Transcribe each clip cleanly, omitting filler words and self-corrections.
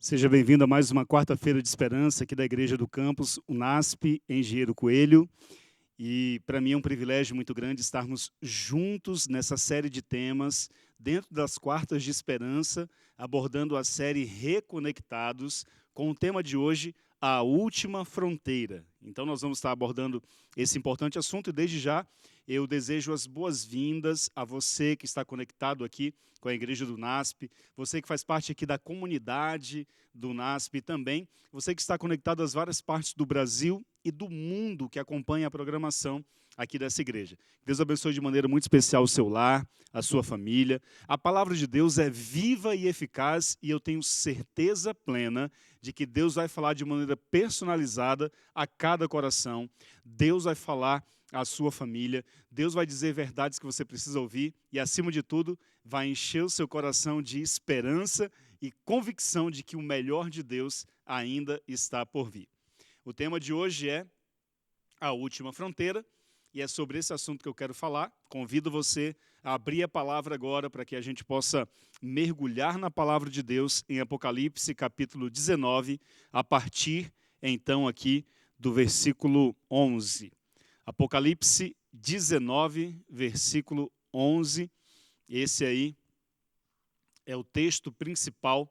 Seja bem-vindo a mais uma quarta-feira de esperança aqui da Igreja do Campus, UNASP, Engenheiro Coelho. E para mim é um privilégio muito grande estarmos juntos nessa série de temas, dentro das quartas de esperança, abordando a série Reconectados, com o tema de hoje, a última fronteira. Então nós vamos estar abordando esse importante assunto e desde já eu desejo as boas-vindas a você que está conectado aqui com a Igreja do NASP, você que faz parte aqui da comunidade do NASP e também você que está conectado às várias partes do Brasil e do mundo que acompanha a programação aqui dessa igreja. Deus abençoe de maneira muito especial o seu lar, a sua família. A palavra de Deus é viva e eficaz e eu tenho certeza plena de que Deus vai falar de maneira personalizada a cada coração. Deus vai falar à sua família. Deus vai dizer verdades que você precisa ouvir e, acima de tudo, vai encher o seu coração de esperança e convicção de que o melhor de Deus ainda está por vir. O tema de hoje é a última fronteira e é sobre esse assunto que eu quero falar. Convido você a abrir a palavra agora para que a gente possa mergulhar na palavra de Deus em Apocalipse, capítulo 19, a partir, então, aqui do versículo 11. Apocalipse 19, versículo 11. Esse aí é o texto principal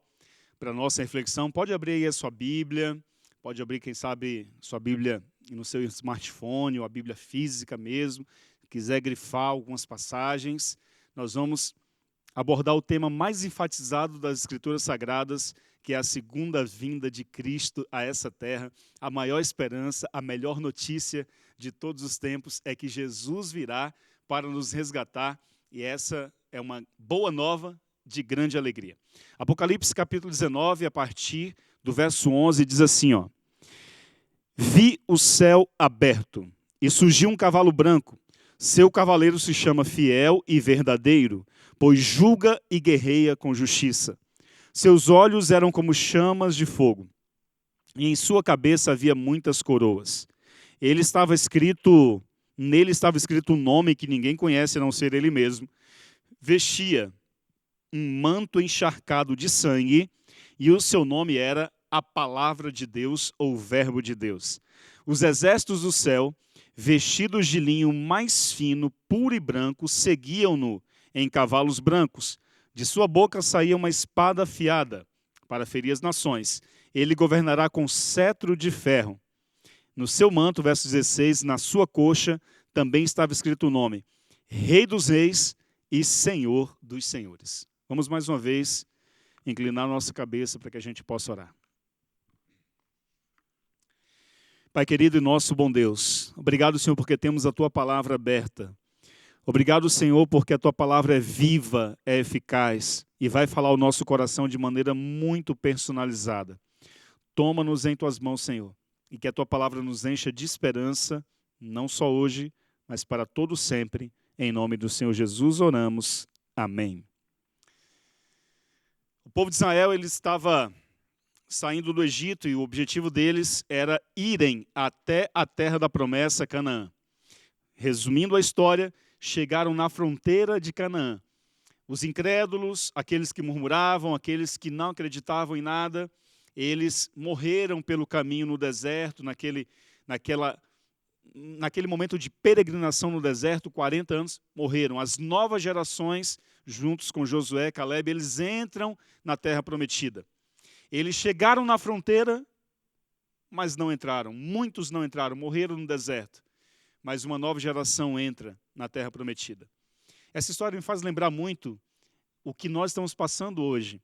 para a nossa reflexão. Pode abrir aí a sua Bíblia, pode abrir, quem sabe, sua Bíblia no seu smartphone ou a Bíblia física mesmo. Se quiser grifar algumas passagens, nós vamos abordar o tema mais enfatizado das Escrituras Sagradas, que é a segunda vinda de Cristo a essa terra. A maior esperança, a melhor notícia de todos os tempos é que Jesus virá para nos resgatar, e essa é uma boa nova de grande alegria. Apocalipse capítulo 19, a partir do verso 11, diz assim, ó: Vi o céu aberto, e surgiu um cavalo branco. Seu cavaleiro se chama Fiel e Verdadeiro, pois julga e guerreia com justiça. Seus olhos eram como chamas de fogo, e em sua cabeça havia muitas coroas. Nele estava escrito um nome que ninguém conhece a não ser ele mesmo. Vestia um manto encharcado de sangue, e o seu nome era a Palavra de Deus ou Verbo de Deus. Os exércitos do céu, vestidos de linho mais fino, puro e branco, seguiam-no em cavalos brancos. De sua boca saía uma espada afiada para ferir as nações. Ele governará com cetro de ferro. No seu manto, verso 16, na sua coxa, também estava escrito o nome: Rei dos Reis e Senhor dos Senhores. Vamos mais uma vez inclinar nossa cabeça para que a gente possa orar. Pai querido e nosso bom Deus, obrigado, Senhor, porque temos a Tua palavra aberta. Obrigado, Senhor, porque a Tua palavra é viva, é eficaz e vai falar ao nosso coração de maneira muito personalizada. Toma-nos em Tuas mãos, Senhor, e que a Tua palavra nos encha de esperança, não só hoje, mas para todo sempre. Em nome do Senhor Jesus oramos. Amém. O povo de Israel, ele estava saindo do Egito e o objetivo deles era irem até a terra da promessa, Canaã. Resumindo a história, chegaram na fronteira de Canaã. Os incrédulos, aqueles que murmuravam, aqueles que não acreditavam em nada, eles morreram pelo caminho no deserto, naquele momento de peregrinação no deserto, 40 anos, morreram. As novas gerações, juntos com Josué, Caleb, eles entram na terra prometida. Eles chegaram na fronteira, mas não entraram. Muitos não entraram, morreram no deserto. Mas uma nova geração entra na terra prometida. Essa história me faz lembrar muito o que nós estamos passando hoje.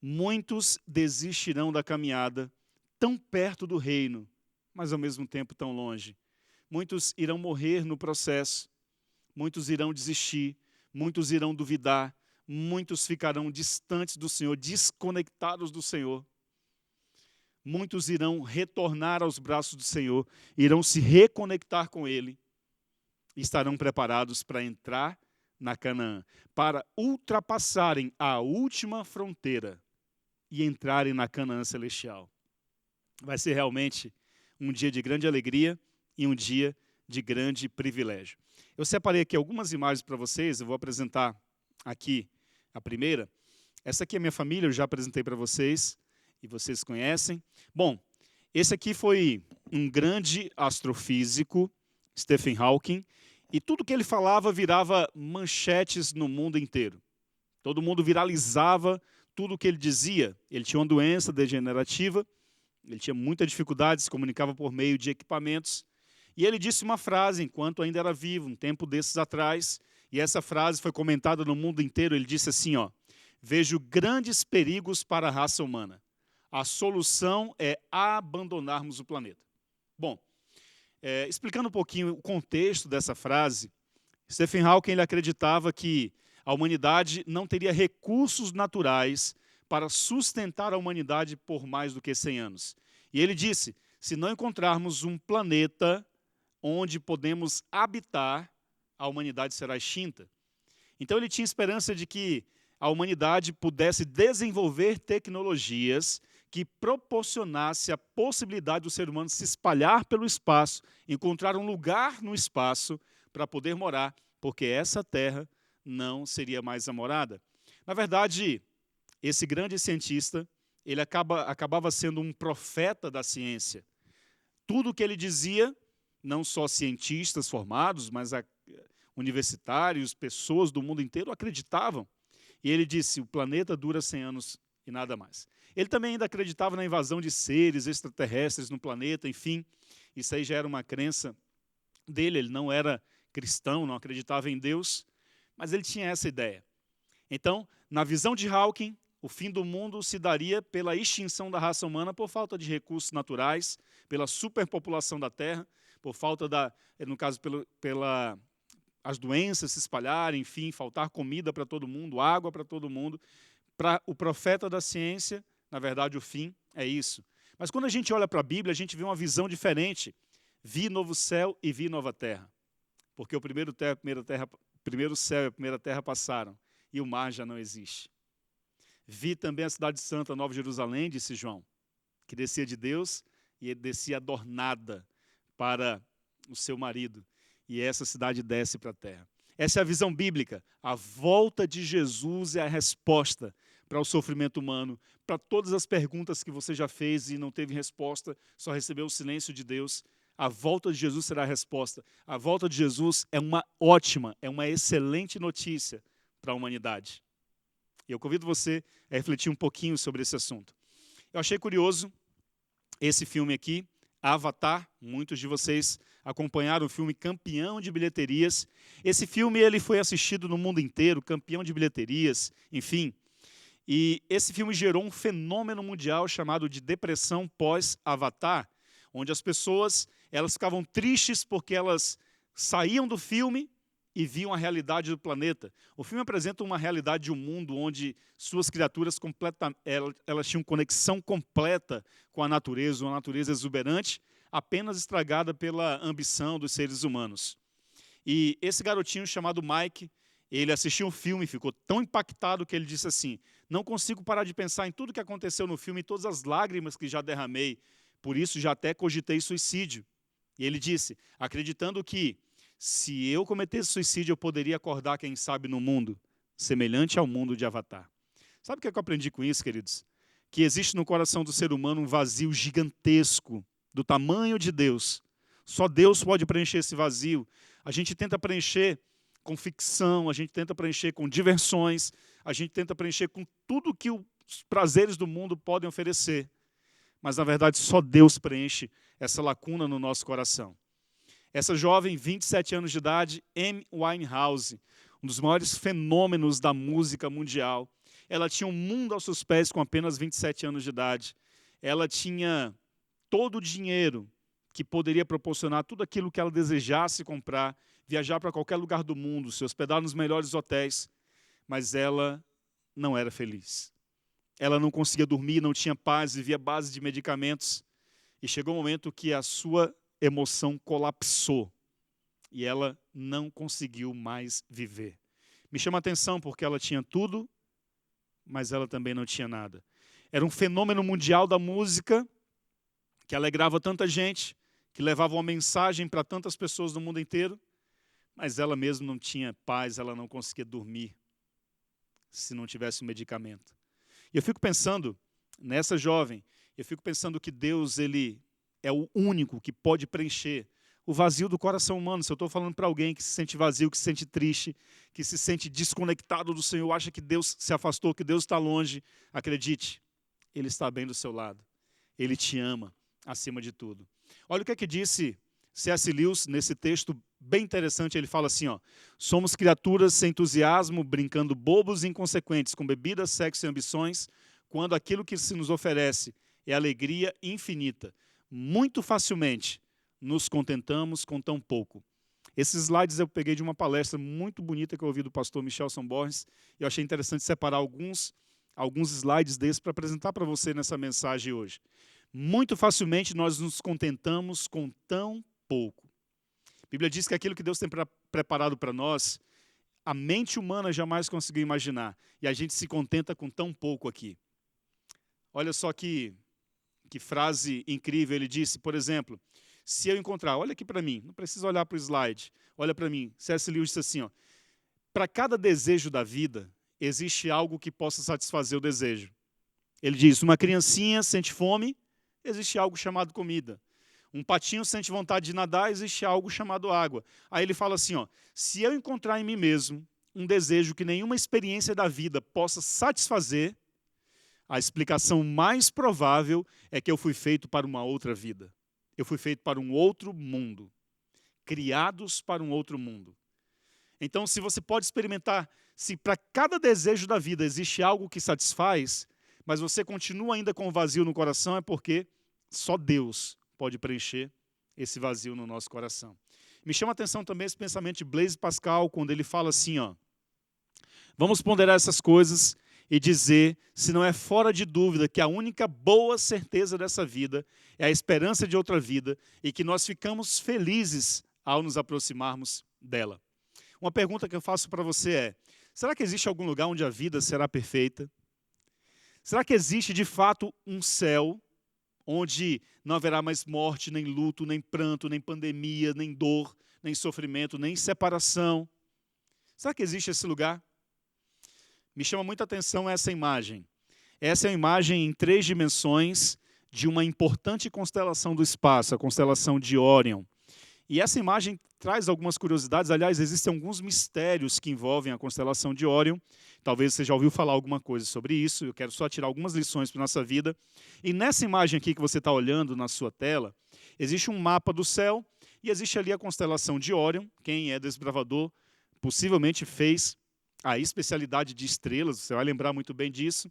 Muitos desistirão da caminhada, tão perto do reino, mas ao mesmo tempo tão longe. Muitos irão morrer no processo, muitos irão desistir, muitos irão duvidar, muitos ficarão distantes do Senhor, desconectados do Senhor. Muitos irão retornar aos braços do Senhor, irão se reconectar com Ele e estarão preparados para entrar na Canaã, para ultrapassarem a última fronteira e entrarem na Canaã celestial. Vai ser realmente um dia de grande alegria e um dia de grande privilégio. Eu separei aqui algumas imagens para vocês, eu vou apresentar aqui a primeira. Essa aqui é a minha família, eu já apresentei para vocês. e vocês conhecem. Bom, esse aqui foi um grande astrofísico, Stephen Hawking, e tudo que ele falava virava manchetes no mundo inteiro. Todo mundo viralizava tudo o que ele dizia. Ele tinha uma doença degenerativa, ele tinha muita dificuldade, se comunicava por meio de equipamentos. E ele disse uma frase enquanto ainda era vivo, um tempo desses atrás, e essa frase foi comentada no mundo inteiro. Ele disse assim, ó: vejo grandes perigos para a raça humana. A solução é abandonarmos o planeta. Bom, explicando um pouquinho o contexto dessa frase, Stephen Hawking ele acreditava que a humanidade não teria recursos naturais para sustentar a humanidade por mais do que 100 anos. E ele disse, se não encontrarmos um planeta onde podemos habitar, a humanidade será extinta. Então ele tinha esperança de que a humanidade pudesse desenvolver tecnologias que proporcionasse a possibilidade do ser humano se espalhar pelo espaço, encontrar um lugar no espaço para poder morar, porque essa terra não seria mais a morada. Na verdade, esse grande cientista, ele acabava sendo um profeta da ciência. Tudo o que ele dizia, não só cientistas formados, mas universitários, pessoas do mundo inteiro acreditavam. E ele disse, o planeta dura 100 anos e nada mais. Ele também ainda acreditava na invasão de seres extraterrestres no planeta, enfim. Isso aí já era uma crença dele, ele não era cristão, não acreditava em Deus, mas ele tinha essa ideia. Então, na visão de Hawking, o fim do mundo se daria pela extinção da raça humana por falta de recursos naturais, pela superpopulação da Terra, por falta no caso, as doenças se espalharem, enfim, faltar comida para todo mundo, água para todo mundo. Para o profeta da ciência, na verdade, o fim é isso. Mas quando a gente olha para a Bíblia, a gente vê uma visão diferente. Vi novo céu e vi nova terra. Porque o primeiro céu e a primeira terra passaram, e o mar já não existe. Vi também a cidade santa, Nova Jerusalém, disse João, que descia de Deus e descia adornada para o seu marido. E essa cidade desce para a terra. Essa é a visão bíblica. A volta de Jesus é a resposta para o sofrimento humano, para todas as perguntas que você já fez e não teve resposta, só recebeu o silêncio de Deus. A volta de Jesus será a resposta. A volta de Jesus é uma ótima, é uma excelente notícia para a humanidade. E eu convido você a refletir um pouquinho sobre esse assunto. Eu achei curioso esse filme aqui, Avatar. Muitos de vocês acompanharam o filme campeão de bilheterias. Esse filme ele foi assistido no mundo inteiro, campeão de bilheterias, enfim. E esse filme gerou um fenômeno mundial chamado de depressão pós-Avatar, onde as pessoas elas ficavam tristes porque elas saíam do filme e viam a realidade do planeta. O filme apresenta uma realidade de um mundo onde suas criaturas elas tinham conexão completa com a natureza, uma natureza exuberante, apenas estragada pela ambição dos seres humanos. E esse garotinho chamado Mike, ele assistiu um filme e ficou tão impactado que ele disse assim, não consigo parar de pensar em tudo que aconteceu no filme, em todas as lágrimas que já derramei, por isso já até cogitei suicídio. E ele disse, acreditando que se eu cometesse suicídio, eu poderia acordar, quem sabe, no mundo, semelhante ao mundo de Avatar. Sabe o que eu aprendi com isso, queridos? Que existe no coração do ser humano um vazio gigantesco, do tamanho de Deus. Só Deus pode preencher esse vazio. A gente tenta preencher com ficção, a gente tenta preencher com diversões, a gente tenta preencher com tudo que os prazeres do mundo podem oferecer. Mas, na verdade, só Deus preenche essa lacuna no nosso coração. Essa jovem, 27 anos de idade, Amy Winehouse, um dos maiores fenômenos da música mundial. Ela tinha um mundo aos seus pés com apenas 27 anos de idade. Ela tinha todo o dinheiro que poderia proporcionar tudo aquilo que ela desejasse comprar, viajar para qualquer lugar do mundo, se hospedar nos melhores hotéis, mas ela não era feliz. Ela não conseguia dormir, não tinha paz, vivia à base de medicamentos. E chegou um momento que a sua emoção colapsou e ela não conseguiu mais viver. Me chama a atenção porque ela tinha tudo, mas ela também não tinha nada. Era um fenômeno mundial da música que alegrava tanta gente, que levava uma mensagem para tantas pessoas do mundo inteiro, mas ela mesma não tinha paz, ela não conseguia dormir se não tivesse um medicamento. E eu fico pensando nessa jovem, eu fico pensando que Deus, ele é o único que pode preencher o vazio do coração humano. Se eu estou falando para alguém que se sente vazio, que se sente triste, que se sente desconectado do Senhor, acha que Deus se afastou, que Deus está longe, acredite, Ele está bem do seu lado. Ele te ama acima de tudo. Olha o que é que disse C.S. Lewis nesse texto bem interessante. Ele fala assim, ó: somos criaturas sem entusiasmo, brincando bobos e inconsequentes, com bebida, sexo e ambições, quando aquilo que se nos oferece é alegria infinita. Muito facilmente nos contentamos com tão pouco. Esses slides eu peguei de uma palestra muito bonita que eu ouvi do pastor Michelson Borges, e eu achei interessante separar alguns slides desses para apresentar para você nessa mensagem hoje. Muito facilmente nós nos contentamos com tão pouco. A Bíblia diz que aquilo que Deus tem preparado para nós, a mente humana jamais conseguiu imaginar, e a gente se contenta com tão pouco aqui. Olha só que frase incrível ele disse, por exemplo: se eu encontrar, olha aqui para mim, não precisa olhar para o slide, olha para mim, C.S. Lewis disse assim, ó: para cada desejo da vida, existe algo que possa satisfazer o desejo. Ele diz, uma criancinha sente fome, existe algo chamado comida. Um patinho sente vontade de nadar, existe algo chamado água. Aí ele fala assim, ó: se eu encontrar em mim mesmo um desejo que nenhuma experiência da vida possa satisfazer, a explicação mais provável é que eu fui feito para uma outra vida. Eu fui feito para um outro mundo. Criados para um outro mundo. Então, se você pode experimentar, se para cada desejo da vida existe algo que satisfaz, mas você continua ainda com o vazio no coração, é porque só Deus pode preencher esse vazio no nosso coração. Me chama a atenção também esse pensamento de Blaise Pascal, quando ele fala assim, ó: vamos ponderar essas coisas e dizer, se não é fora de dúvida, que a única boa certeza dessa vida é a esperança de outra vida e que nós ficamos felizes ao nos aproximarmos dela. Uma pergunta que eu faço para você é: será que existe algum lugar onde a vida será perfeita? Será que existe de fato um céu onde não haverá mais morte, nem luto, nem pranto, nem pandemia, nem dor, nem sofrimento, nem separação? Será que existe esse lugar? Me chama muita atenção essa imagem. Essa é uma imagem em 3 dimensões de uma importante constelação do espaço, a constelação de Órion. E essa imagem traz algumas curiosidades. Aliás, existem alguns mistérios que envolvem a constelação de Órion. Talvez você já ouviu falar alguma coisa sobre isso. Eu quero só tirar algumas lições para a nossa vida. E nessa imagem aqui que você está olhando na sua tela, existe um mapa do céu e existe ali a constelação de Órion. Quem é desbravador possivelmente fez a especialidade de estrelas, você vai lembrar muito bem disso.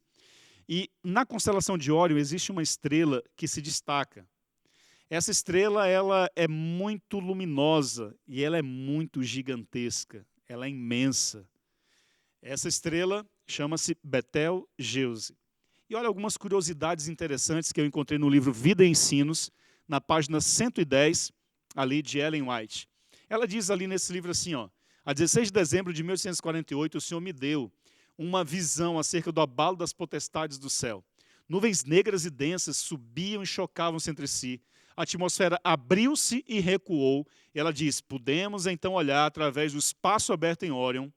E na constelação de Órion existe uma estrela que se destaca. Essa estrela, ela é muito luminosa e ela é muito gigantesca, ela é imensa. Essa estrela chama-se Betelgeuse. E olha algumas curiosidades interessantes que eu encontrei no livro Vida e Ensinos, na página 110, ali de Ellen White. Ela diz ali nesse livro assim, ó: a 16 de dezembro de 1848, o Senhor me deu uma visão acerca do abalo das potestades do céu. Nuvens negras e densas subiam e chocavam-se entre si. A atmosfera abriu-se e recuou. E ela diz, podemos então olhar através do espaço aberto em Órion,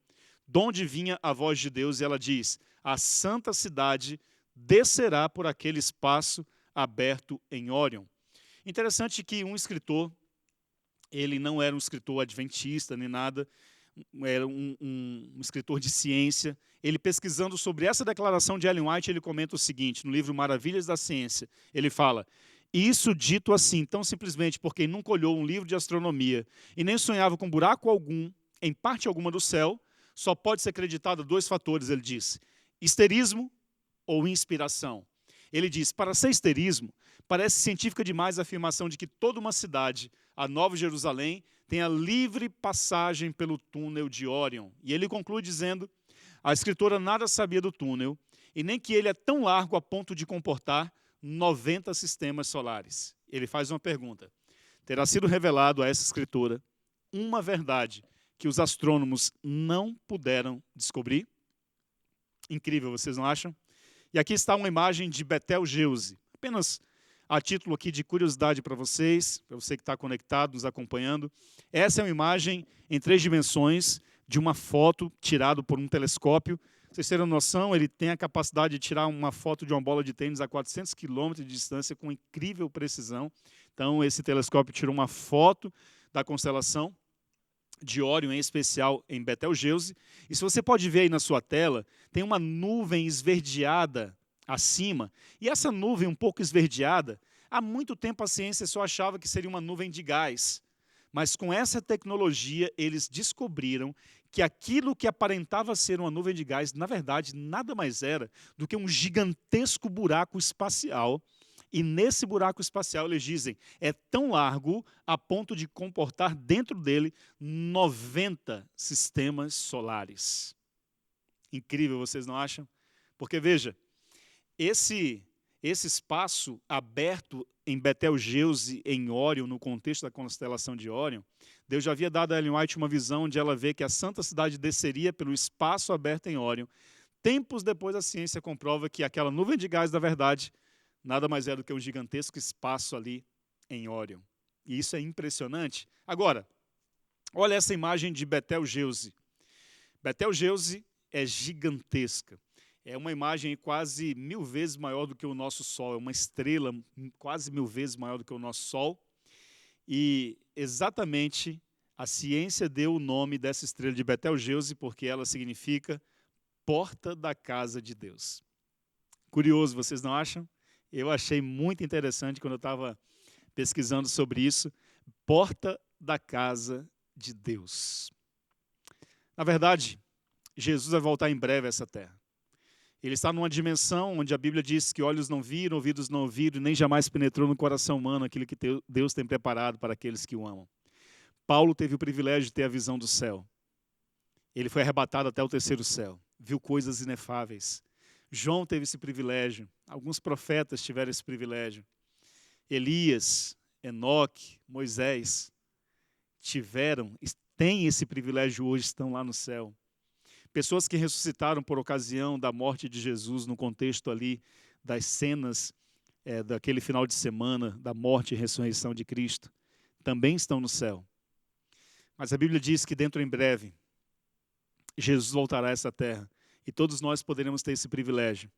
de onde vinha a voz de Deus. E ela diz, a santa cidade descerá por aquele espaço aberto em Órion. Interessante que um escritor, ele não era um escritor adventista nem nada, era um escritor de ciência. Ele, pesquisando sobre essa declaração de Ellen White, ele comenta o seguinte, no livro Maravilhas da Ciência, ele fala, isso dito assim, tão simplesmente porque nunca olhou um livro de astronomia e nem sonhava com buraco algum, em parte alguma do céu, só pode ser acreditado a 2 fatores, ele diz, histerismo ou inspiração. Ele diz, para ser histerismo, parece científica demais a afirmação de que toda uma cidade, a Nova Jerusalém, tem a livre passagem pelo túnel de Órion. E ele conclui dizendo, a escritora nada sabia do túnel, e nem que ele é tão largo a ponto de comportar 90 sistemas solares. Ele faz uma pergunta, terá sido revelado a essa escritora uma verdade que os astrônomos não puderam descobrir? Incrível, vocês não acham? E aqui está uma imagem de Betelgeuse, apenas a título aqui de curiosidade para você que está conectado, nos acompanhando. Essa é uma imagem em 3 dimensões de uma foto tirada por um telescópio vocês terem noção, ele tem a capacidade de tirar uma foto de uma bola de tênis a 400 quilômetros de distância com incrível precisão. Então, esse telescópio tirou uma foto da constelação de Órion, em especial em Betelgeuse. E se você pode ver aí na sua tela, tem uma nuvem esverdeada acima. E essa nuvem um pouco esverdeada, há muito tempo a ciência só achava que seria uma nuvem de gás. Mas com essa tecnologia, eles descobriram que aquilo que aparentava ser uma nuvem de gás, na verdade, nada mais era do que um gigantesco buraco espacial. E nesse buraco espacial, eles dizem, é tão largo a ponto de comportar dentro dele 90 sistemas solares. Incrível, vocês não acham? Porque, veja, esse espaço aberto em Betelgeuse, em Órion, no contexto da constelação de Órion, Deus já havia dado a Ellen White uma visão onde ela vê que a santa cidade desceria pelo espaço aberto em Órion. Tempos depois, a ciência comprova que aquela nuvem de gás, na verdade, nada mais é do que um gigantesco espaço ali em Órion. E isso é impressionante. Agora, olha essa imagem de Betelgeuse. Betelgeuse é gigantesca. É uma imagem quase 1000 vezes maior do que o nosso Sol. É uma estrela quase 1000 vezes maior do que o nosso Sol. E exatamente a ciência deu o nome dessa estrela de Betelgeuse porque ela significa porta da casa de Deus. Curioso, vocês não acham? Eu achei muito interessante quando eu estava pesquisando sobre isso. Porta da casa de Deus. Na verdade, Jesus vai voltar em breve a essa terra. Ele está numa dimensão onde a Bíblia diz que olhos não viram, ouvidos não ouviram, nem jamais penetrou no coração humano aquilo que Deus tem preparado para aqueles que o amam. Paulo teve o privilégio de ter a visão do céu. Ele foi arrebatado até o terceiro céu. Viu coisas inefáveis. João teve esse privilégio. Alguns profetas tiveram esse privilégio. Elias, Enoque, Moisés têm esse privilégio hoje, estão lá no céu. Pessoas que ressuscitaram por ocasião da morte de Jesus, no contexto ali das cenas daquele final de semana, da morte e ressurreição de Cristo, também estão no céu. Mas a Bíblia diz que dentro em breve, Jesus voltará a essa terra e todos nós poderemos ter esse privilégio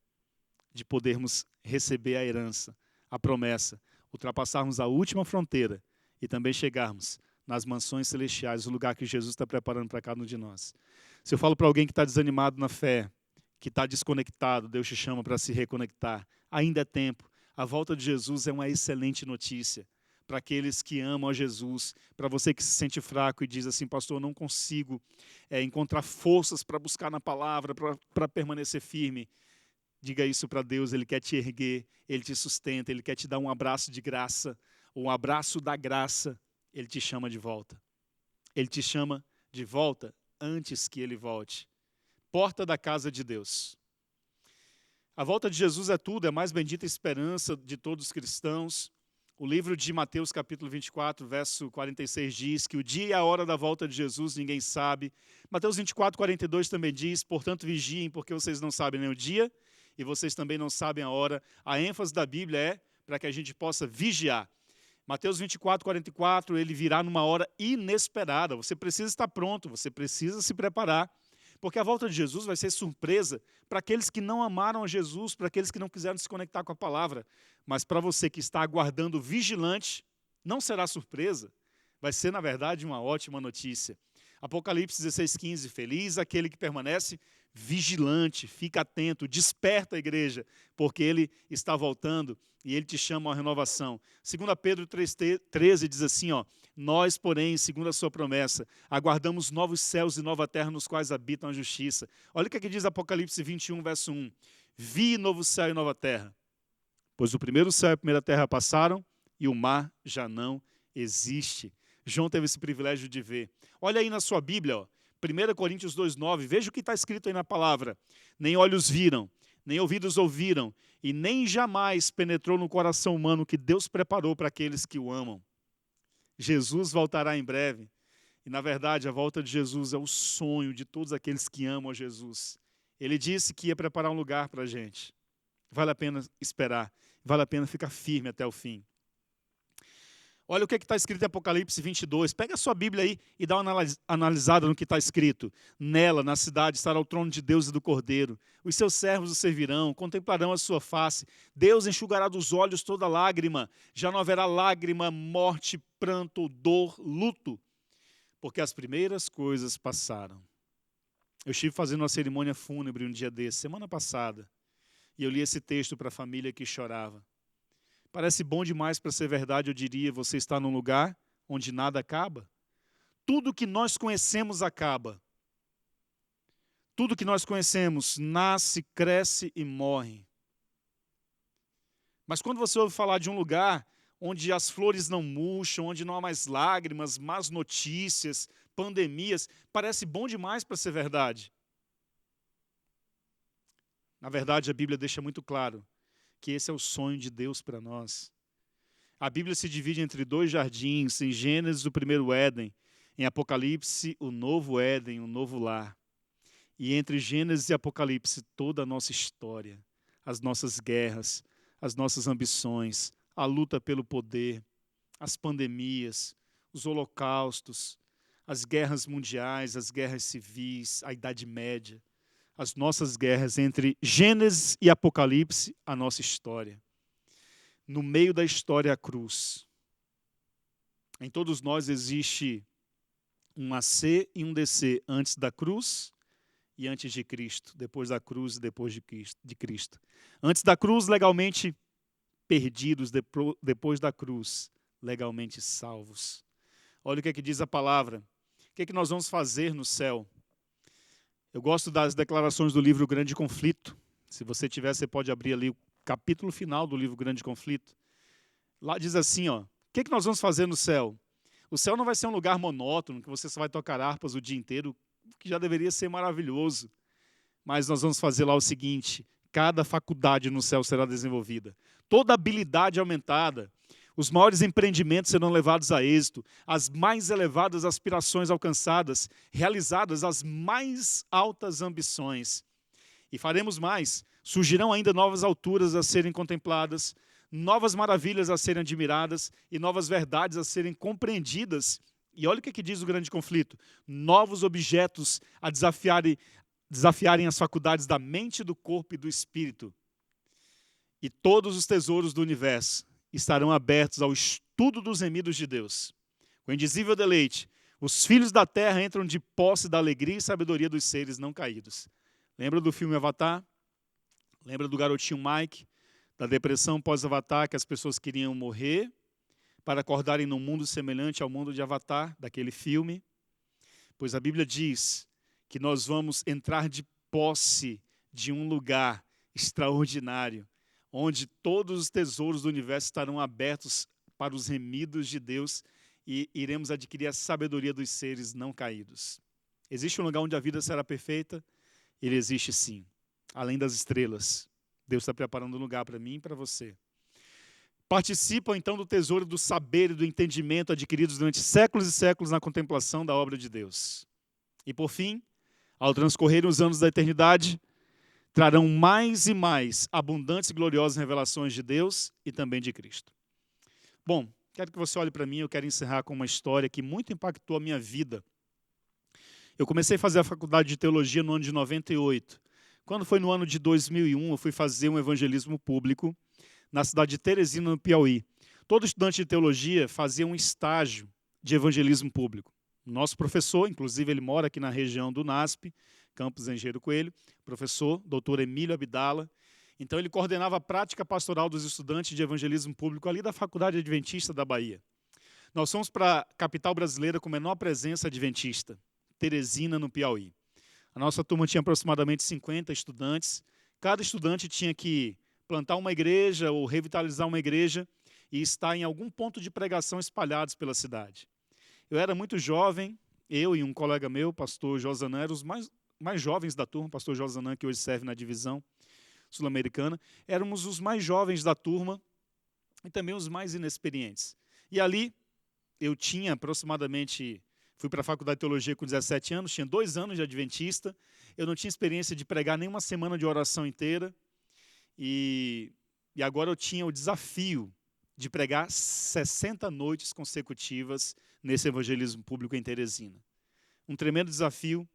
de podermos receber a herança, a promessa, ultrapassarmos a última fronteira e também chegarmos nas mansões celestiais, o lugar que Jesus está preparando para cada um de nós. Se eu falo para alguém que está desanimado na fé, que está desconectado, Deus te chama para se reconectar, ainda é tempo. A volta de Jesus é uma excelente notícia para aqueles que amam a Jesus, para você que se sente fraco e diz assim, pastor, eu não consigo encontrar forças para buscar na palavra, para permanecer firme. Diga isso para Deus, Ele quer te erguer, Ele te sustenta, Ele quer te dar um abraço de graça, um abraço da graça, Ele te chama de volta. Ele te chama de volta antes que Ele volte. Porta da casa de Deus. A volta de Jesus é tudo, é a mais bendita esperança de todos os cristãos. O livro de Mateus, capítulo 24, verso 46, diz que o dia e a hora da volta de Jesus ninguém sabe. Mateus 24, 42 também diz, portanto vigiem, porque vocês não sabem nem o dia e vocês também não sabem a hora. A ênfase da Bíblia é para que a gente possa vigiar. Mateus 24, 44, ele virá numa hora inesperada. Você precisa estar pronto, você precisa se preparar. Porque a volta de Jesus vai ser surpresa para aqueles que não amaram a Jesus, para aqueles que não quiseram se conectar com a palavra. Mas para você que está aguardando vigilante, não será surpresa. Vai ser, na verdade, uma ótima notícia. Apocalipse 16:15, feliz aquele que permanece vigilante, fica atento, desperta a igreja, porque ele está voltando e ele te chama à renovação. 2 Pedro 3:13 diz assim, nós, porém, segundo a sua promessa, aguardamos novos céus e nova terra nos quais habitam a justiça. Olha o que diz Apocalipse 21, verso 1. Vi novo céu e nova terra, pois o primeiro céu e a primeira terra passaram e o mar já não existe. João teve esse privilégio de ver. Olha aí na sua Bíblia, 1 Coríntios 2:9, veja o que está escrito aí na palavra. Nem olhos viram, nem ouvidos ouviram, e nem jamais penetrou no coração humano que Deus preparou para aqueles que o amam. Jesus voltará em breve, e na verdade a volta de Jesus é o sonho de todos aqueles que amam a Jesus. Ele disse que ia preparar um lugar para a gente. Vale a pena esperar, vale a pena ficar firme até o fim. Olha o que está escrito em Apocalipse 22. Pega a sua Bíblia aí e dá uma analisada no que está escrito. Nela, na cidade, estará o trono de Deus e do Cordeiro. Os seus servos o servirão, contemplarão a sua face. Deus enxugará dos olhos toda lágrima. Já não haverá lágrima, morte, pranto, dor, luto, porque as primeiras coisas passaram. Eu estive fazendo uma cerimônia fúnebre um dia desse, semana passada, e eu li esse texto para a família que chorava. Parece bom demais para ser verdade, eu diria. Você está num lugar onde nada acaba. Tudo que nós conhecemos acaba. Tudo que nós conhecemos nasce, cresce e morre. Mas quando você ouve falar de um lugar onde as flores não murcham, onde não há mais lágrimas, más notícias, pandemias, parece bom demais para ser verdade. Na verdade, a Bíblia deixa muito claro que esse é o sonho de Deus para nós. A Bíblia se divide entre dois jardins, em Gênesis, o primeiro Éden, em Apocalipse, o novo Éden, o novo lar. E entre Gênesis e Apocalipse, toda a nossa história, as nossas guerras, as nossas ambições, a luta pelo poder, as pandemias, os holocaustos, as guerras mundiais, as guerras civis, a Idade Média, as nossas guerras entre Gênesis e Apocalipse, a nossa história. No meio da história, a cruz. Em todos nós existe um AC e um DC antes da cruz e antes de Cristo, depois da cruz e depois de Cristo. Antes da cruz, legalmente perdidos, depois da cruz, legalmente salvos. Olha o que é que diz a palavra. O que é que nós vamos fazer no céu? Eu gosto das declarações do livro Grande Conflito. Se você tiver, você pode abrir ali o capítulo final do livro Grande Conflito. Lá diz assim, ó, o que é que nós vamos fazer no céu? O céu não vai ser um lugar monótono, que você só vai tocar harpas o dia inteiro, que já deveria ser maravilhoso. Mas nós vamos fazer lá o seguinte, cada faculdade no céu será desenvolvida. Toda habilidade aumentada. Os maiores empreendimentos serão levados a êxito, as mais elevadas aspirações alcançadas, realizadas as mais altas ambições. E faremos mais, surgirão ainda novas alturas a serem contempladas, novas maravilhas a serem admiradas e novas verdades a serem compreendidas. E olha o que diz o Grande Conflito, novos objetos a desafiarem as faculdades da mente, do corpo e do espírito. E todos os tesouros do universo estarão abertos ao estudo dos remidos de Deus. Com indizível deleite, os filhos da terra entram de posse da alegria e sabedoria dos seres não caídos. Lembra do filme Avatar? Lembra do garotinho Mike? Da depressão pós-Avatar, que as pessoas queriam morrer para acordarem num mundo semelhante ao mundo de Avatar, daquele filme? Pois a Bíblia diz que nós vamos entrar de posse de um lugar extraordinário, onde todos os tesouros do universo estarão abertos para os remidos de Deus e iremos adquirir a sabedoria dos seres não caídos. Existe um lugar onde a vida será perfeita? Ele existe sim, além das estrelas. Deus está preparando um lugar para mim e para você. Participam então do tesouro do saber e do entendimento adquiridos durante séculos e séculos na contemplação da obra de Deus. E por fim, ao transcorrerem os anos da eternidade, trarão mais e mais abundantes e gloriosas revelações de Deus e também de Cristo. Bom, quero que você olhe para mim, eu quero encerrar com uma história que muito impactou a minha vida. Eu comecei a fazer a faculdade de teologia no ano de 98. Quando foi no ano de 2001, eu fui fazer um evangelismo público na cidade de Teresina, no Piauí. Todo estudante de teologia fazia um estágio de evangelismo público. Nosso professor, inclusive ele mora aqui na região do NASP, Campus Engenheiro Coelho, professor, doutor Emílio Abdala. Então ele coordenava a prática pastoral dos estudantes de evangelismo público ali da Faculdade Adventista da Bahia. Nós fomos para a capital brasileira com menor presença adventista, Teresina, no Piauí. A nossa turma tinha aproximadamente 50 estudantes. Cada estudante tinha que plantar uma igreja ou revitalizar uma igreja e estar em algum ponto de pregação espalhados pela cidade. Eu era muito jovem, eu e um colega meu, pastor Josanã, eram os mais jovens da turma, pastor Josanã, que hoje serve na divisão sul-americana, éramos os mais jovens da turma e também os mais inexperientes. E ali eu tinha aproximadamente, fui para a faculdade de teologia com 17 anos, tinha 2 anos de adventista, eu não tinha experiência de pregar nem uma semana de oração inteira, e agora eu tinha o desafio de pregar 60 noites consecutivas nesse evangelismo público em Teresina. Um tremendo desafio.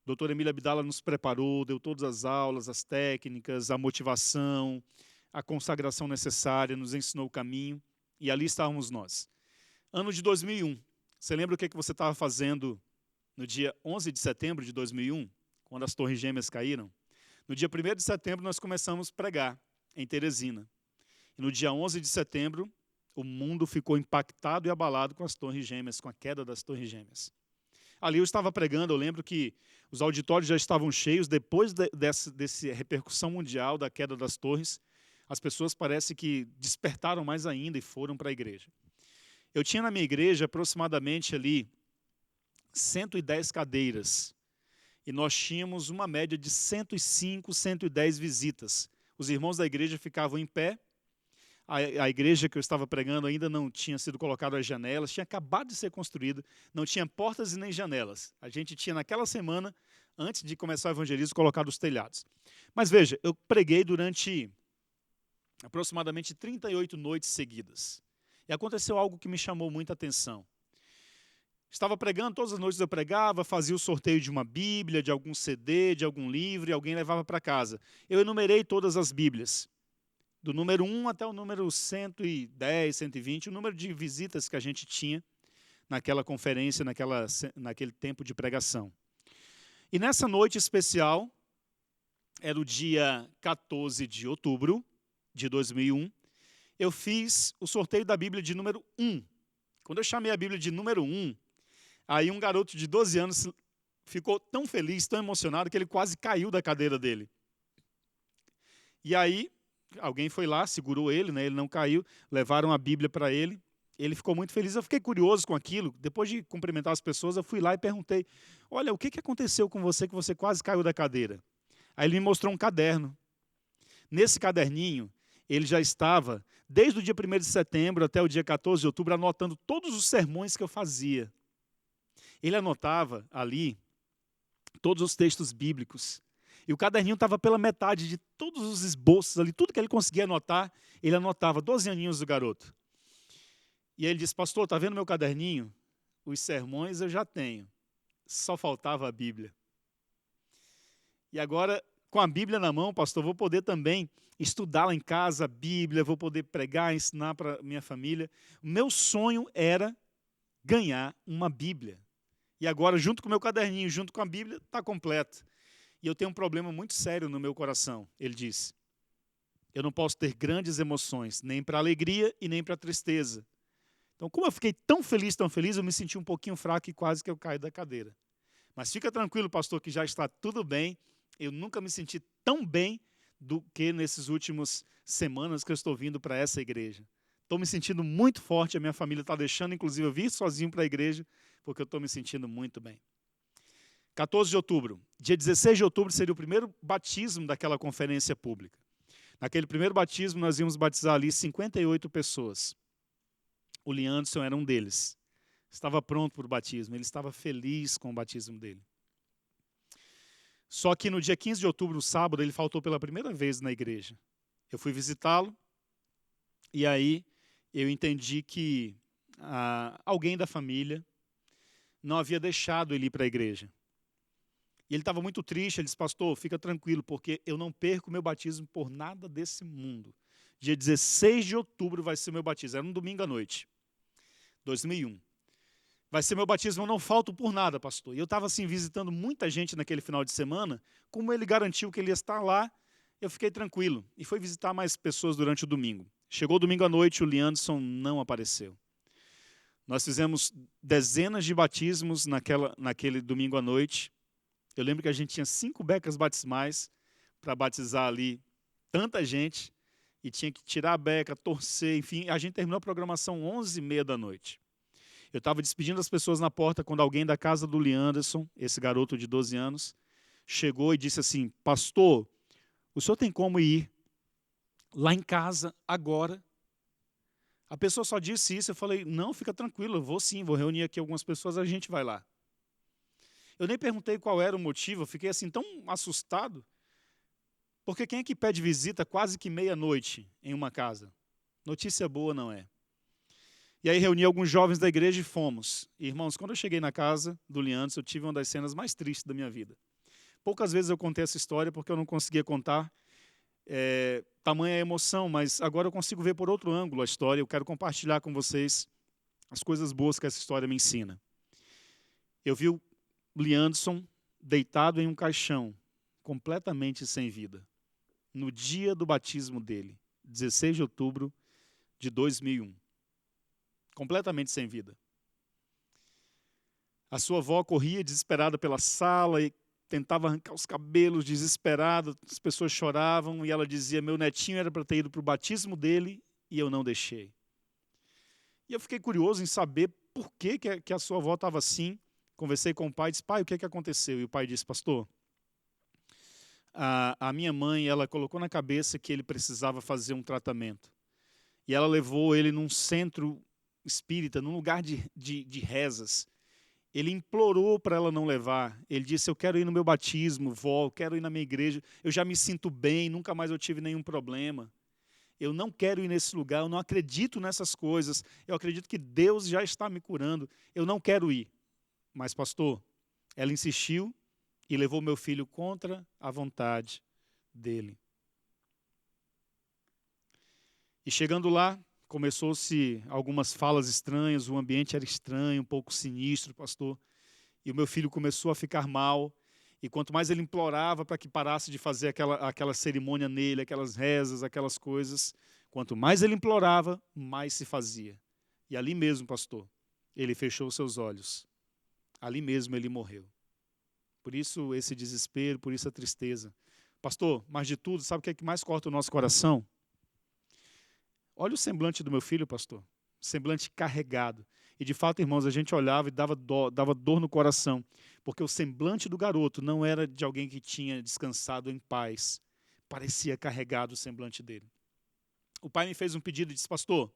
O doutor Emílio Abdala nos preparou, deu todas as aulas, as técnicas, a motivação, a consagração necessária, nos ensinou o caminho, e ali estávamos nós. Ano de 2001. Você lembra o que você estava fazendo no dia 11 de setembro de 2001, quando as Torres Gêmeas caíram? No dia 1º de setembro, nós começamos a pregar em Teresina. E no dia 11 de setembro, o mundo ficou impactado e abalado com as Torres Gêmeas, com a queda das Torres Gêmeas. Ali eu estava pregando, eu lembro que os auditórios já estavam cheios, depois dessa repercussão mundial da queda das torres, as pessoas parece que despertaram mais ainda e foram para a igreja. Eu tinha na minha igreja aproximadamente ali 110 cadeiras, e nós tínhamos uma média de 105, 110 visitas. Os irmãos da igreja ficavam em pé. A igreja que eu estava pregando ainda não tinha sido colocada as janelas, tinha acabado de ser construída, não tinha portas e nem janelas. A gente tinha naquela semana, antes de começar o evangelismo, colocado os telhados. Mas veja, eu preguei durante aproximadamente 38 noites seguidas. E aconteceu algo que me chamou muita atenção. Estava pregando, todas as noites eu pregava, fazia o sorteio de uma Bíblia, de algum CD, de algum livro, e alguém levava para casa. Eu enumerei todas as Bíblias, do número 1 até o número 110, 120, o número de visitas que a gente tinha naquela conferência, naquele tempo de pregação. E nessa noite especial, era o dia 14 de outubro de 2001, eu fiz o sorteio da Bíblia de número 1. Quando eu chamei a Bíblia de número 1, aí um garoto de 12 anos ficou tão feliz, tão emocionado, que ele quase caiu da cadeira dele. E aí, alguém foi lá, segurou ele, né, ele não caiu, levaram a Bíblia para ele, ele ficou muito feliz. Eu fiquei curioso com aquilo. Depois de cumprimentar as pessoas, eu fui lá e perguntei, olha, o que aconteceu com você que você quase caiu da cadeira? Aí ele me mostrou um caderno. Nesse caderninho, ele já estava, desde o dia 1º de setembro até o dia 14 de outubro, anotando todos os sermões que eu fazia. Ele anotava ali todos os textos bíblicos. E o caderninho estava pela metade de todos os esboços ali, tudo que ele conseguia anotar, ele anotava, 12 aninhos do garoto. E aí ele disse, pastor, está vendo meu caderninho? Os sermões eu já tenho, só faltava a Bíblia. E agora, com a Bíblia na mão, pastor, vou poder também estudar lá em casa a Bíblia, vou poder pregar, ensinar para minha família. O meu sonho era ganhar uma Bíblia. E agora, junto com o meu caderninho, junto com a Bíblia, está completo. E eu tenho um problema muito sério no meu coração, ele disse. Eu não posso ter grandes emoções, nem para alegria e nem para tristeza. Então, como eu fiquei tão feliz, eu me senti um pouquinho fraco e quase que eu caí da cadeira. Mas fica tranquilo, pastor, que já está tudo bem. Eu nunca me senti tão bem do que nesses últimos semanas que eu estou vindo para essa igreja. Estou me sentindo muito forte, a minha família está deixando, inclusive, eu vir sozinho para a igreja, porque eu estou me sentindo muito bem. 14 de outubro. Dia 16 de outubro seria o primeiro batismo daquela conferência pública. Naquele primeiro batismo, nós íamos batizar ali 58 pessoas. O Leandson era um deles. Estava pronto para o batismo, ele estava feliz com o batismo dele. Só que no dia 15 de outubro, no sábado, ele faltou pela primeira vez na igreja. Eu fui visitá-lo, e aí eu entendi que alguém da família não havia deixado ele ir para a igreja. E ele estava muito triste, ele disse, pastor, fica tranquilo, porque eu não perco meu batismo por nada desse mundo. Dia 16 de outubro vai ser meu batismo, era um domingo à noite, 2001. Vai ser meu batismo, eu não falto por nada, pastor. E eu estava assim, visitando muita gente naquele final de semana, como ele garantiu que ele ia estar lá, eu fiquei tranquilo. E fui visitar mais pessoas durante o domingo. Chegou o domingo à noite, o Leandson não apareceu. Nós fizemos dezenas de batismos naquele domingo à noite. Eu lembro que a gente tinha 5 becas batismais para batizar ali tanta gente, e tinha que tirar a beca, torcer, enfim. A gente terminou a programação 11h30 da noite. Eu estava despedindo as pessoas na porta quando alguém da casa do Leanderson, esse garoto de 12 anos, chegou e disse assim, pastor, o senhor tem como ir lá em casa agora? A pessoa só disse isso, eu falei, não, fica tranquilo, eu vou sim, vou reunir aqui algumas pessoas, a gente vai lá. Eu nem perguntei qual era o motivo, eu fiquei assim tão assustado, porque quem é que pede visita quase que meia-noite em uma casa? Notícia boa não é. E aí reuni alguns jovens da igreja e fomos. E, irmãos, quando eu cheguei na casa do Leandro, eu tive uma das cenas mais tristes da minha vida. Poucas vezes eu contei essa história porque eu não conseguia contar tamanha emoção, mas agora eu consigo ver por outro ângulo a história. Eu quero compartilhar com vocês as coisas boas que essa história me ensina. Eu vi o Leandson deitado em um caixão, completamente sem vida, no dia do batismo dele, 16 de outubro de 2001. Completamente sem vida. A sua avó corria desesperada pela sala e tentava arrancar os cabelos, desesperada, as pessoas choravam e ela dizia, meu netinho era para ter ido para o batismo dele e eu não deixei. E eu fiquei curioso em saber por que a sua avó estava assim. Conversei com o pai e disse, pai, o que aconteceu? E o pai disse, pastor, a minha mãe, ela colocou na cabeça que ele precisava fazer um tratamento. E ela levou ele num centro espírita, num lugar de rezas. Ele implorou para ela não levar. Ele disse, eu quero ir no meu batismo, vó, eu quero ir na minha igreja. Eu já me sinto bem, nunca mais eu tive nenhum problema. Eu não quero ir nesse lugar, eu não acredito nessas coisas. Eu acredito que Deus já está me curando. Eu não quero ir. Mas, pastor, ela insistiu e levou meu filho contra a vontade dele. E chegando lá, começou-se algumas falas estranhas, o ambiente era estranho, um pouco sinistro, pastor. E o meu filho começou a ficar mal. E quanto mais ele implorava para que parasse de fazer aquela cerimônia nele, aquelas rezas, aquelas coisas, quanto mais ele implorava, mais se fazia. E ali mesmo, pastor, ele fechou seus olhos. Ali mesmo ele morreu. Por isso esse desespero, por isso a tristeza. Pastor, mas de tudo, sabe o que é que mais corta o nosso coração? Olha o semblante do meu filho, pastor. Semblante carregado. E de fato, irmãos, a gente olhava e dava dor no coração. Porque o semblante do garoto não era de alguém que tinha descansado em paz. Parecia carregado o semblante dele. O pai me fez um pedido e disse, pastor,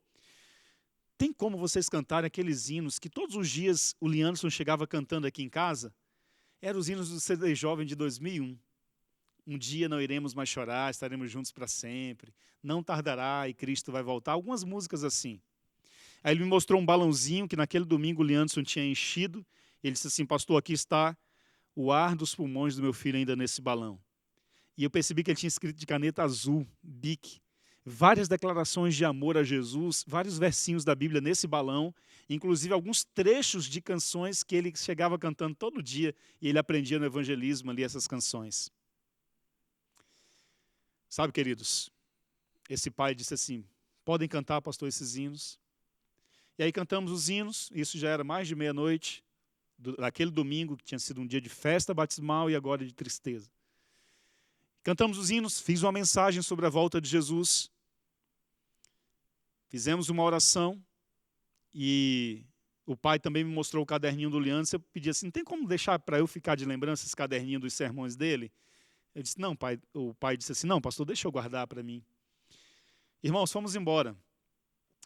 tem como vocês cantarem aqueles hinos que todos os dias o Leandson chegava cantando aqui em casa? Eram os hinos do CD Jovem de 2001. Um dia não iremos mais chorar, estaremos juntos para sempre. Não tardará e Cristo vai voltar. Algumas músicas assim. Aí ele me mostrou um balãozinho que naquele domingo o Leandson tinha enchido. Ele disse assim, pastor, aqui está o ar dos pulmões do meu filho ainda nesse balão. E eu percebi que ele tinha escrito de caneta azul, Bic, várias declarações de amor a Jesus, vários versinhos da Bíblia nesse balão, inclusive alguns trechos de canções que ele chegava cantando todo dia e ele aprendia no evangelismo ali essas canções. Sabe, queridos, esse pai disse assim, podem cantar, pastor, esses hinos? E aí cantamos os hinos, isso já era mais de meia-noite, daquele domingo, que tinha sido um dia de festa batismal e agora de tristeza. Cantamos os hinos, fiz uma mensagem sobre a volta de Jesus, fizemos uma oração e o pai também me mostrou o caderninho do Leandro. Eu pedi assim, tem como deixar para eu ficar de lembrança esse caderninho dos sermões dele? Eu disse, não, pai. O pai disse assim, não, pastor, deixa eu guardar para mim. Irmãos, fomos embora.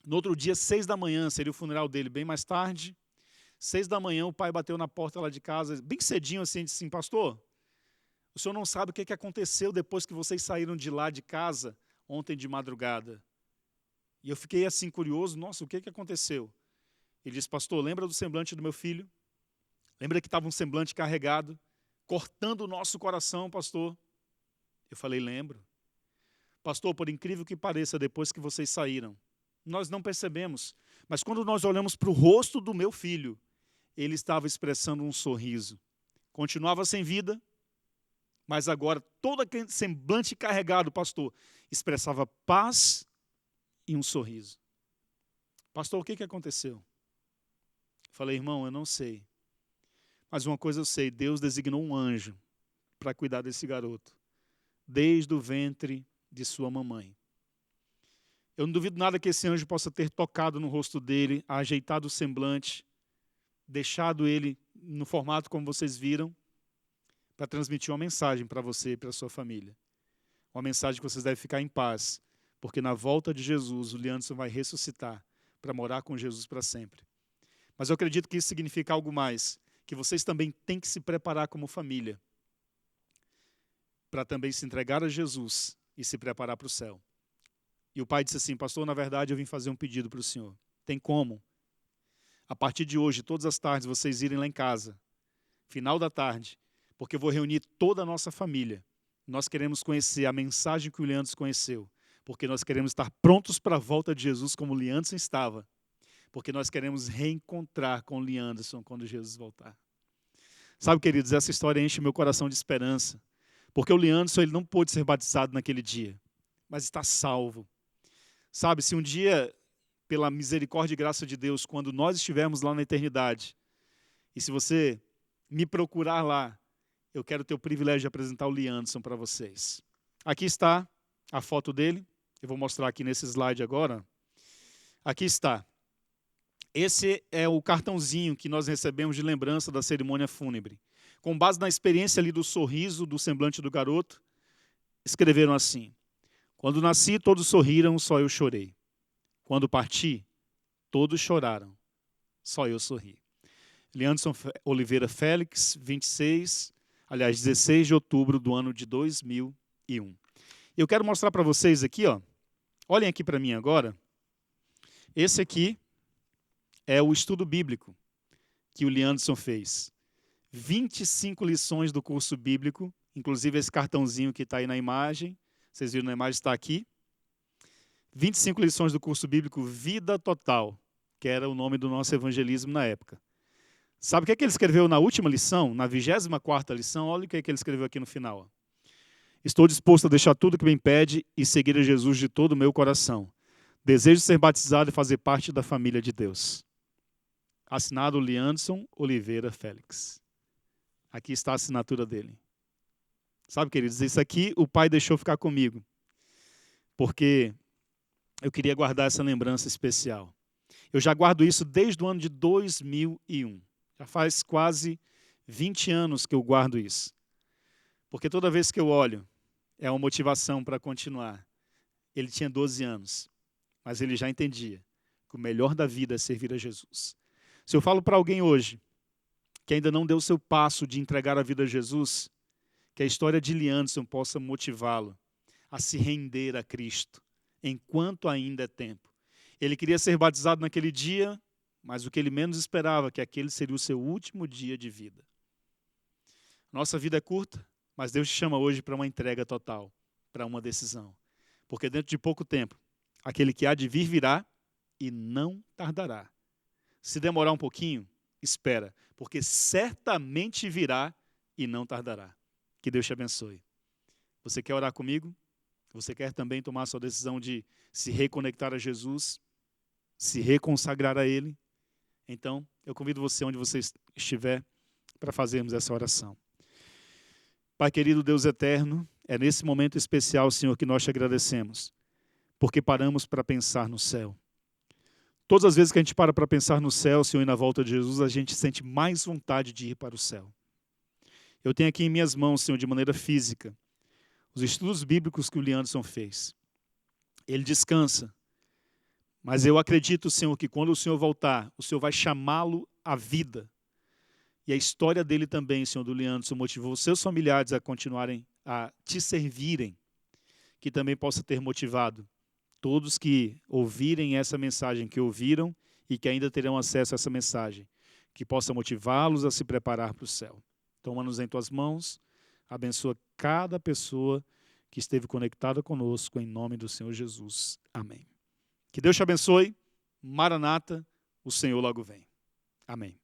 No outro dia, 6 da manhã, seria o funeral dele, bem mais tarde. 6 da manhã, o pai bateu na porta lá de casa, bem cedinho assim, disse assim, pastor, o senhor não sabe o que aconteceu depois que vocês saíram de lá de casa ontem de madrugada. E eu fiquei assim curioso, nossa, o que aconteceu? Ele disse, pastor, lembra do semblante do meu filho? Lembra que estava um semblante carregado, cortando o nosso coração, pastor? Eu falei, lembro. Pastor, por incrível que pareça, depois que vocês saíram, nós não percebemos, mas quando nós olhamos para o rosto do meu filho, ele estava expressando um sorriso. Continuava sem vida, mas agora todo aquele semblante carregado, pastor, expressava paz e um sorriso. Pastor, o que aconteceu? Falei, irmão, eu não sei. Mas uma coisa eu sei, Deus designou um anjo para cuidar desse garoto, desde o ventre de sua mamãe. Eu não duvido nada que esse anjo possa ter tocado no rosto dele, ajeitado o semblante, deixado ele no formato como vocês viram, para transmitir uma mensagem para você e para a sua família. Uma mensagem que vocês devem ficar em paz, porque na volta de Jesus, o Leandson vai ressuscitar para morar com Jesus para sempre. Mas eu acredito que isso significa algo mais, que vocês também têm que se preparar como família, para também se entregar a Jesus e se preparar para o céu. E o pai disse assim: pastor, na verdade eu vim fazer um pedido para o senhor. Tem como? A partir de hoje, todas as tardes, vocês irem lá em casa, final da tarde, porque eu vou reunir toda a nossa família. Nós queremos conhecer a mensagem que o Leandro conheceu, porque nós queremos estar prontos para a volta de Jesus como o Leandro estava, porque nós queremos reencontrar com o Leandro quando Jesus voltar. Sabe, queridos, essa história enche meu coração de esperança, porque o Leandro ele não pôde ser batizado naquele dia, mas está salvo. Sabe, se um dia, pela misericórdia e graça de Deus, quando nós estivermos lá na eternidade, e se você me procurar lá, eu quero ter o privilégio de apresentar o Leandro para vocês. Aqui está a foto dele, eu vou mostrar aqui nesse slide agora. Aqui está. Esse é o cartãozinho que nós recebemos de lembrança da cerimônia fúnebre. Com base na experiência ali do sorriso, do semblante do garoto, escreveram assim: quando nasci, todos sorriram, só eu chorei. Quando parti, todos choraram, só eu sorri. Leandro Oliveira Félix, 16 de outubro do ano de 2001. Eu quero mostrar para vocês aqui, ó. Olhem aqui para mim agora. Esse aqui é o estudo bíblico que o Leandro fez. 25 lições do curso bíblico, inclusive esse cartãozinho que está aí na imagem. Vocês viram na imagem, está aqui. 25 lições do curso bíblico Vida Total, que era o nome do nosso evangelismo na época. Sabe o que é que ele escreveu na última lição, na 24ª lição? Olha o que é que ele escreveu aqui no final. Ó. Estou disposto a deixar tudo que me impede e seguir a Jesus de todo o meu coração. Desejo ser batizado e fazer parte da família de Deus. Assinado Leandro Oliveira Félix. Aqui está a assinatura dele. Sabe, queridos, isso aqui o pai deixou ficar comigo, porque eu queria guardar essa lembrança especial. Eu já guardo isso desde o ano de 2001. Já faz quase 20 anos que eu guardo isso. Porque toda vez que eu olho, é uma motivação para continuar. Ele tinha 12 anos, mas ele já entendia que o melhor da vida é servir a Jesus. Se eu falo para alguém hoje que ainda não deu o seu passo de entregar a vida a Jesus, que a história de Leandro possa motivá-lo a se render a Cristo, enquanto ainda é tempo. Ele queria ser batizado naquele dia, mas o que ele menos esperava, que aquele seria o seu último dia de vida. Nossa vida é curta, mas Deus te chama hoje para uma entrega total, para uma decisão. Porque dentro de pouco tempo, aquele que há de vir virá e não tardará. Se demorar um pouquinho, espera, porque certamente virá e não tardará. Que Deus te abençoe. Você quer orar comigo? Você quer também tomar a sua decisão de se reconectar a Jesus, se reconsagrar a Ele? Então, eu convido você, onde você estiver, para fazermos essa oração. Pai querido, Deus eterno, é nesse momento especial, Senhor, que nós te agradecemos, porque paramos para pensar no céu. Todas as vezes que a gente para pensar no céu, Senhor, e na volta de Jesus, a gente sente mais vontade de ir para o céu. Eu tenho aqui em minhas mãos, Senhor, de maneira física, os estudos bíblicos que o Leandro fez. Ele descansa. Mas eu acredito, Senhor, que quando o Senhor voltar, o Senhor vai chamá-lo à vida. E a história dele também, Senhor, do Leandro, motivou os seus familiares a continuarem a te servirem, que também possa ter motivado todos que ouvirem essa mensagem, que ouviram e que ainda terão acesso a essa mensagem, que possa motivá-los a se preparar para o céu. Toma-nos em tuas mãos, abençoa cada pessoa que esteve conectada conosco, em nome do Senhor Jesus. Amém. Que Deus te abençoe. Maranata, o Senhor logo vem. Amém.